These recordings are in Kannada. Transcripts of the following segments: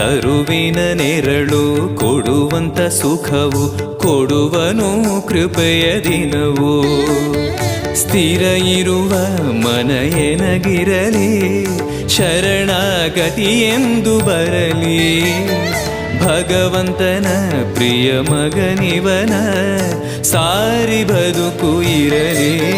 ತರುವಿನ ನೆರಳು ಕೊಡುವಂತ ಸುಖವು ಕೊಡುವನು ಕೃಪೆಯ ದಿನವು. ಸ್ಥಿರ ಇರುವ ಮನ ಎನಗಿರಲಿ ಶರಣಾಗತಿ ಎಂದು ಬರಲಿ. ಭಗವಂತನ ಪ್ರಿಯ ಮಗನಿವನ ಸಾರಿ ಬದುಕು ಇರಲಿ.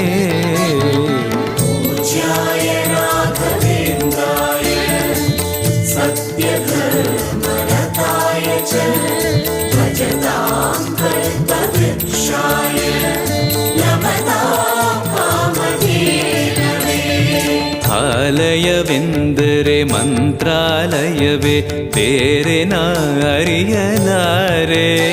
ಆಲಯವೆಂದರೆ ಮಂತ್ರಾಲಯವೇ ಬೇರೆ ನಾ ಅರಿಯಲಾರೆ.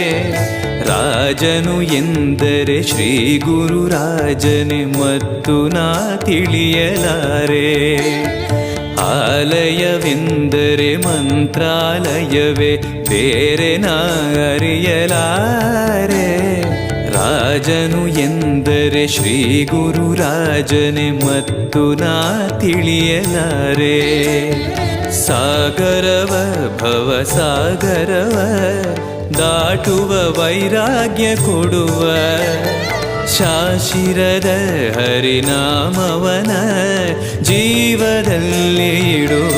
ರಾಜನು ಎಂದರೆ ಶ್ರೀ ಗುರು ರಾಜನೇ ಮತ್ತು ನಾ ತಿಳಿಯಲಾರೆ. ಆಲಯವೆಂದರೆ ಮಂತ್ರಾಲಯವೇ ಬೇರೆ ನಾ ಅರಿಯಲಾರೆ. ರಾಜನು ಎಂದರೆ ಶ್ರೀ ಗುರು ರಾಜನೇ ಮತ್ತು ನಾ ತಿಳಿಯಲಾರೆ. ಸಾಗರವ ಭವ ಸಾಗರವ ದಾಟುವ ವೈರಾಗ್ಯ ಕೊಡುವ ಶಾಶಿರದ ಹರಿನಾಮವನ ಜೀವದಲ್ಲಿ ಇಡುವ.